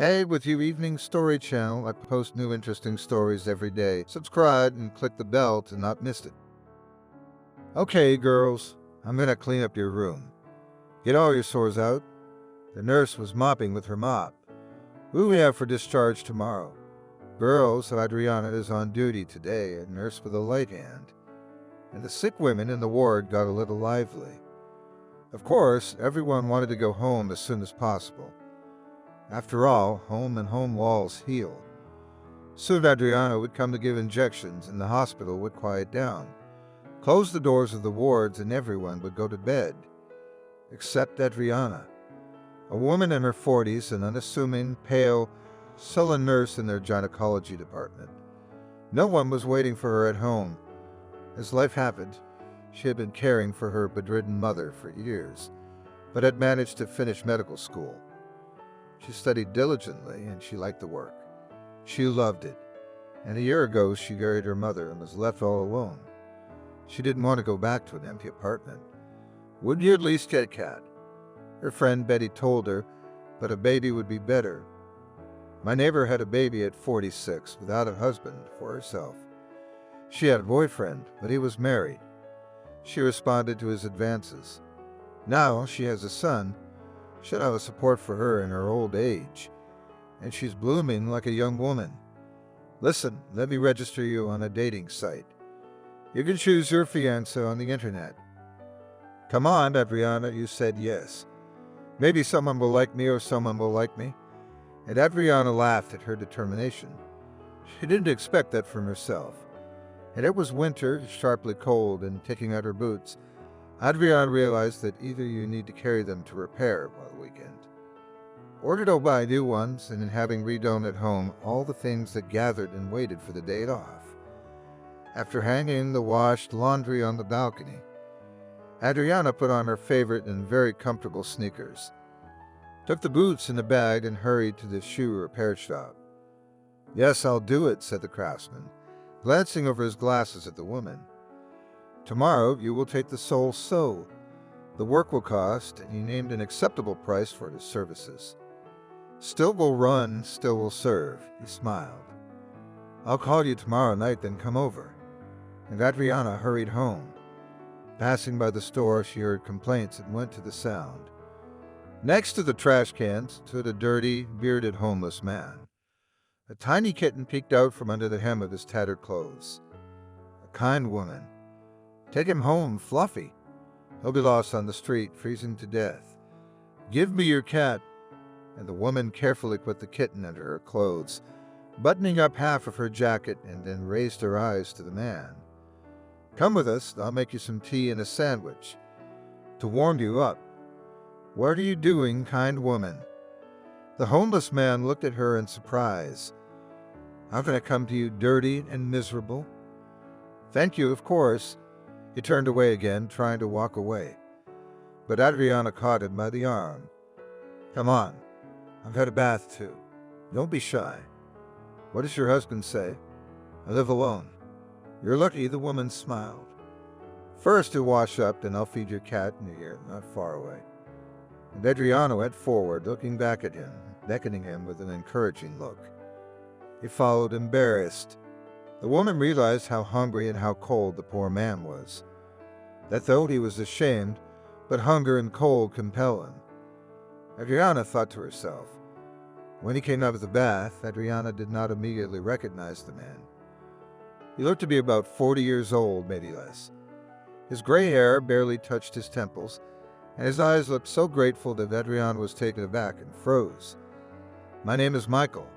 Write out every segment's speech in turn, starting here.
Hey, with your evening story channel, I post new interesting stories every day. Subscribe and click the bell to not miss it. Okay, girls, I'm gonna clean up your room. Get all your sores out. The nurse was mopping with her mop. Who we have for discharge tomorrow? Girls, Adriana is on duty today, a nurse with a light hand. And the sick women in the ward got a little lively. Of course, everyone wanted to go home as soon as possible. After all, home and home walls heal. Soon Adriana would come to give injections and the hospital would quiet down. Close the doors of the wards and everyone would go to bed. Except Adriana, a woman in her 40s, an unassuming, pale, sullen nurse in their gynecology department. No one was waiting for her at home. As life happened, she had been caring for her bedridden mother for years, but had managed to finish medical school. She studied diligently and she liked the work. She loved it. And a year ago, she buried her mother and was left all alone. She didn't want to go back to an empty apartment. Wouldn't you at least get a cat? Her friend Betty told her, but a baby would be better. My neighbor had a baby at 46 without a husband for herself. She had a boyfriend, but he was married. She responded to his advances. Now she has a son. Should have a support for her in her old age, and she's blooming like a young woman. Listen, let me register you on a dating site. You can choose your fiancé on the internet. Come on, Adriana, you said yes. Maybe someone will like me or someone will like me. And Adriana laughed at her determination. She didn't expect that from herself. And it was winter, sharply cold, and taking out her boots, Adriana realized that either you need to carry them to repair while the weekend, or to go buy new ones, and in having redone at home all the things that gathered and waited for the day off. After hanging the washed laundry on the balcony, Adriana put on her favorite and very comfortable sneakers, took the boots in the bag, and hurried to the shoe repair shop. Yes, I'll do it, said the craftsman, glancing over his glasses at the woman. Tomorrow you will take the sole sew. The work will cost, and he named an acceptable price for his services. Still will run, still will serve, he smiled. I'll call you tomorrow night, then come over. And Adriana hurried home. Passing by the store, she heard complaints and went to the sound. Next to the trash cans stood a dirty, bearded homeless man. A tiny kitten peeked out from under the hem of his tattered clothes. A kind woman. Take him home, Fluffy. He'll be lost on the street, freezing to death. Give me your cat. And the woman carefully put the kitten under her clothes, buttoning up half of her jacket, and then raised her eyes to the man. Come with us, I'll make you some tea and a sandwich. To warm you up. What are you doing, kind woman? The homeless man looked at her in surprise. How can I come to you dirty and miserable? Thank you, of course. He turned away again, trying to walk away. But Adriana caught him by the arm. Come on. I've had a bath too. Don't be shy. What does your husband say? I live alone. You're lucky, the woman smiled. First you wash up, then I'll feed your cat near here, not far away. And Adriana went forward, looking back at him, beckoning him with an encouraging look. He followed, embarrassed. The woman realized how hungry and how cold the poor man was. That though he was ashamed, but hunger and cold compelled him. Adriana thought to herself. When he came out of the bath, Adriana did not immediately recognize the man. He looked to be about 40 years old, maybe less. His gray hair barely touched his temples, and his eyes looked so grateful that Adriana was taken aback and froze. My name is Michael.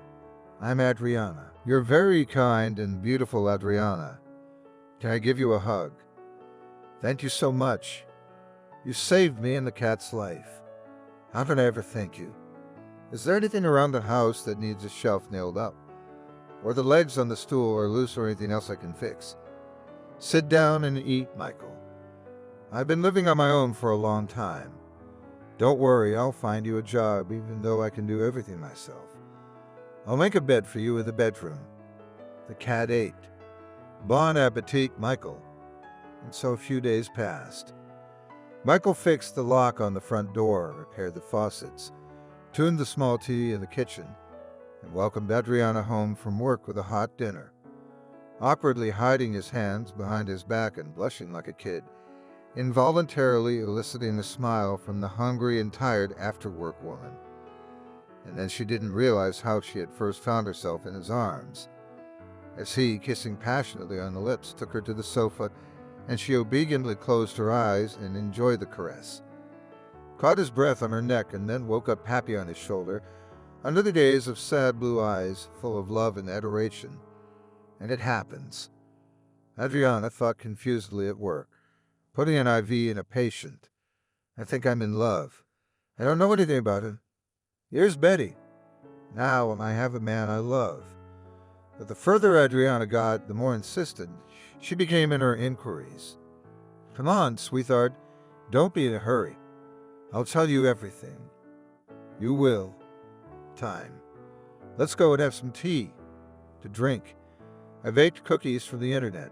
I'm Adriana. You're very kind and beautiful, Adriana. Can I give you a hug? Thank you so much. You saved me and the cat's life. How can I ever thank you? Is there anything around the house that needs a shelf nailed up? Or the legs on the stool are loose or anything else I can fix? Sit down and eat, Michael. I've been living on my own for a long time. Don't worry, I'll find you a job even though I can do everything myself. I'll make a bed for you in the bedroom. The cat ate. Bon appetit, Michael. And so a few days passed. Michael fixed the lock on the front door, repaired the faucets, tuned the small TV in the kitchen, and welcomed Adriana home from work with a hot dinner. Awkwardly hiding his hands behind his back and blushing like a kid, involuntarily eliciting a smile from the hungry and tired after-work woman. And then she didn't realize how she had first found herself in his arms, as he, kissing passionately on the lips, took her to the sofa, and she obediently closed her eyes and enjoyed the caress. Caught his breath on her neck and then woke up happy on his shoulder, under the gaze of sad blue eyes full of love and adoration. And it happens. Adriana thought confusedly at work, putting an IV in a patient. I think I'm in love. I don't know anything about it. Here's Betty. Now I have a man I love. But the further Adriana got, the more insistent she became in her inquiries. Come on, sweetheart. Don't be in a hurry. I'll tell you everything. You will. Time. Let's go and have some tea. To drink. I baked cookies from the internet.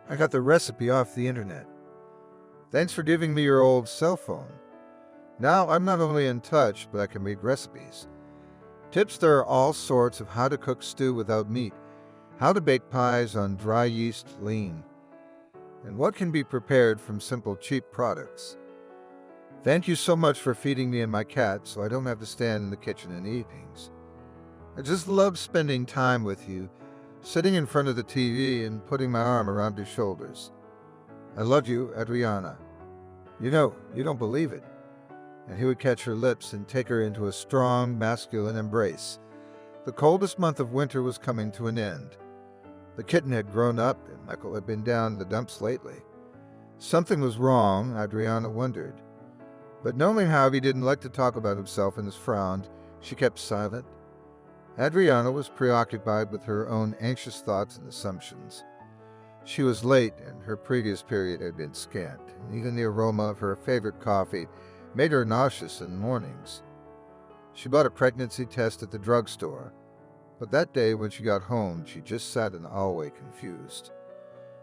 I got the recipe off the internet. Thanks for giving me your old cell phone. Now I'm not only in touch, but I can read recipes. Tips there are all sorts of how to cook stew without meat, how to bake pies on dry yeast lean, and what can be prepared from simple cheap products. Thank you so much for feeding me and my cat so I don't have to stand in the kitchen in the evenings. I just love spending time with you, sitting in front of the TV and putting my arm around your shoulders. I love you, Adriana. You know, you don't believe it. And he would catch her lips and take her into a strong, masculine embrace. The coldest month of winter was coming to an end. The kitten had grown up, and Michael had been down in the dumps lately. Something was wrong, Adriana wondered. But knowing how he didn't like to talk about himself and his frown, she kept silent. Adriana was preoccupied with her own anxious thoughts and assumptions. She was late, and her previous period had been scant, and even the aroma of her favorite coffee made her nauseous in the mornings. She bought a pregnancy test at the drugstore, but that day when she got home, she just sat in the hallway confused.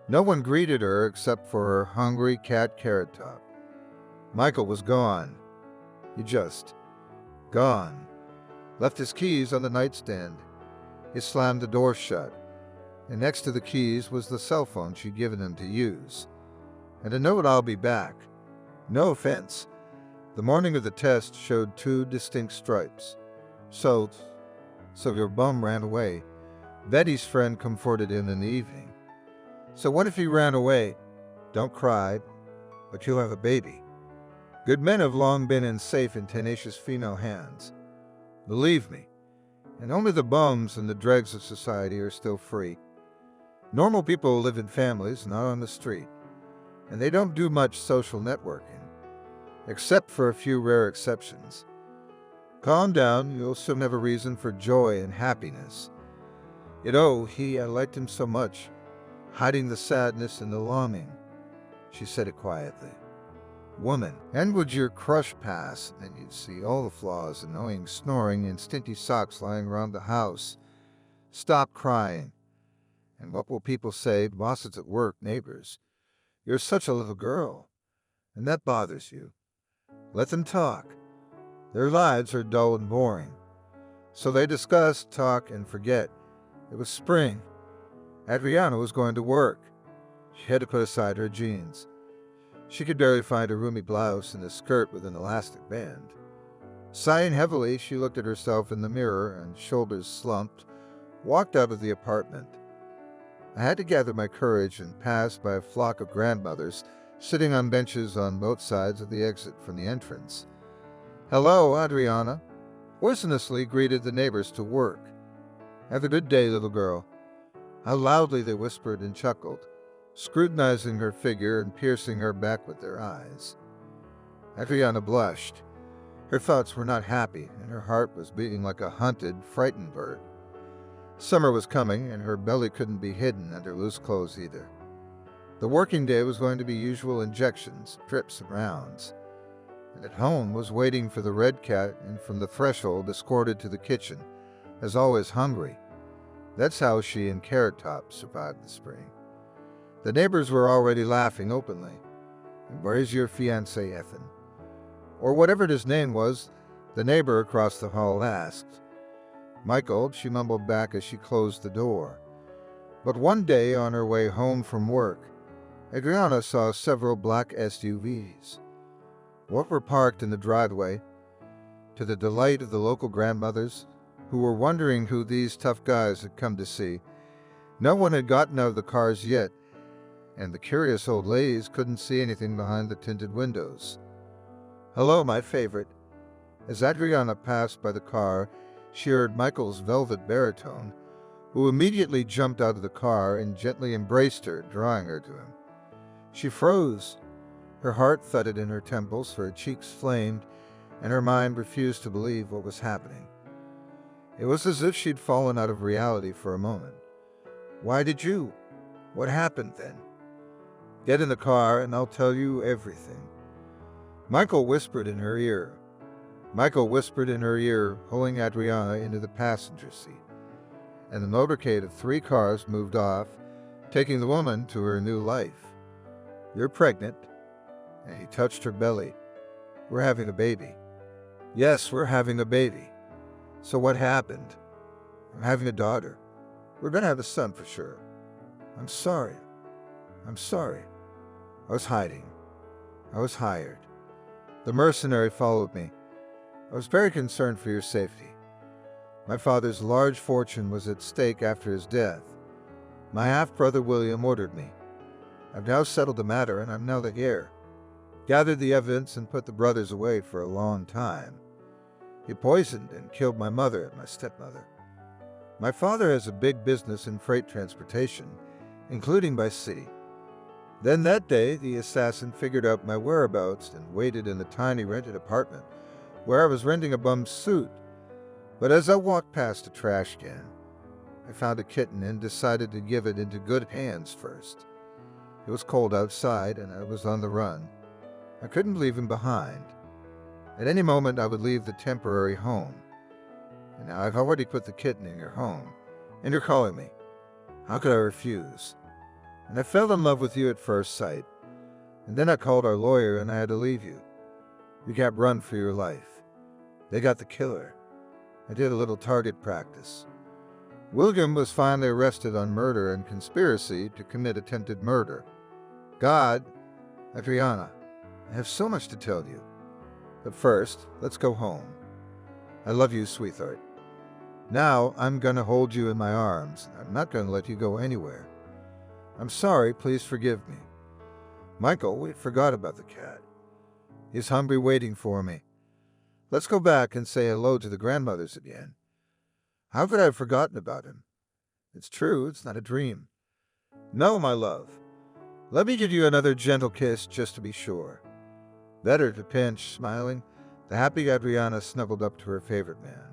No one greeted her except for her hungry cat Carrot Top. Michael was gone. He just gone. Left his keys on the nightstand. He slammed the door shut, and next to the keys was the cell phone she'd given him to use. And a note, I'll be back. No offense. The morning of the test showed 2 distinct stripes. So your bum ran away. Betty's friend comforted him in the evening. So what if he ran away? Don't cry, but you'll have a baby. Good men have long been in safe and tenacious female hands. Believe me, and only the bums and the dregs of society are still free. Normal people live in families, not on the street, and they don't do much social networking, except for a few rare exceptions. Calm down, you'll soon have a reason for joy and happiness. I liked him so much, hiding the sadness and the longing. She said it quietly. Woman, and would your crush pass, then you'd see all the flaws, annoying snoring and stinty socks lying around the house. Stop crying. And what will people say, bosses at work, neighbors? You're such a little girl, and that bothers you. Let them talk. Their lives are dull and boring. So they discuss, talk, and forget. It was spring. Adriana was going to work. She had to put aside her jeans. She could barely find a roomy blouse and a skirt with an elastic band. Sighing heavily, she looked at herself in the mirror and, shoulders slumped, walked out of the apartment. I had to gather my courage and passed by a flock of grandmothers sitting on benches on both sides of the exit from the entrance. Hello, Adriana. Boisterously greeted the neighbors to work. Have a good day, little girl. How loudly they whispered and chuckled, scrutinizing her figure and piercing her back with their eyes. Adriana blushed. Her thoughts were not happy, and her heart was beating like a hunted, frightened bird. Summer was coming, and her belly couldn't be hidden under loose clothes either. The working day was going to be usual injections, drips, and rounds. And at home was waiting for the red cat, and from the threshold escorted to the kitchen, as always hungry. That's how she and Carrot Top survived the spring. The neighbors were already laughing openly. And where's your fiancé, Ethan? Or whatever his name was, the neighbor across the hall asked. Michael, she mumbled back as she closed the door. But one day on her way home from work, Adriana saw several black SUVs. What were parked in the driveway, to the delight of the local grandmothers, who were wondering who these tough guys had come to see. No one had gotten out of the cars yet, and the curious old ladies couldn't see anything behind the tinted windows. "Hello, my favorite." As Adriana passed by the car, she heard Michael's velvet baritone, who immediately jumped out of the car and gently embraced her, drawing her to him. She froze. Her heart thudded in her temples, her cheeks flamed, and her mind refused to believe what was happening. It was as if she'd fallen out of reality for a moment. "Why did you? What happened then?" "Get in the car and I'll tell you everything." Michael whispered in her ear, pulling Adriana into the passenger seat, and the motorcade of 3 cars moved off, taking the woman to her new life. "You're pregnant." And he touched her belly. "We're having a baby." "Yes, we're having a baby." "So what happened?" "I'm having a daughter. We're gonna have a son for sure." I'm sorry. I was hiding. I was hired. The mercenary followed me. I was very concerned for your safety. My father's large fortune was at stake after his death. My half-brother William ordered me. I've now settled the matter and I'm now the heir. Gathered the evidence and put the brothers away for a long time. He poisoned and killed my mother and my stepmother. My father has a big business in freight transportation, including by sea. Then that day, the assassin figured out my whereabouts and waited in the tiny rented apartment where I was renting a bum suit. But as I walked past a trash can, I found a kitten and decided to give it into good hands first. It was cold outside and I was on the run. I couldn't leave him behind. At any moment I would leave the temporary home. And now I've already put the kitten in your home, and you're calling me. How could I refuse? And I fell in love with you at first sight. And then I called our lawyer and I had to leave you. You can't run for your life. They got the killer. I did a little target practice. William was finally arrested on murder and conspiracy to commit attempted murder. God, Adriana, I have so much to tell you. But first, let's go home. I love you, sweetheart. Now I'm gonna hold you in my arms. I'm not gonna let you go anywhere. I'm sorry, please forgive me. Michael, we forgot about the cat. He's hungry waiting for me. Let's go back and say hello to the grandmothers again. How could I have forgotten about him? It's true, it's not a dream. No, my love. Let me give you another gentle kiss just to be sure. Better to pinch, smiling, the happy Adriana snuggled up to her favorite man.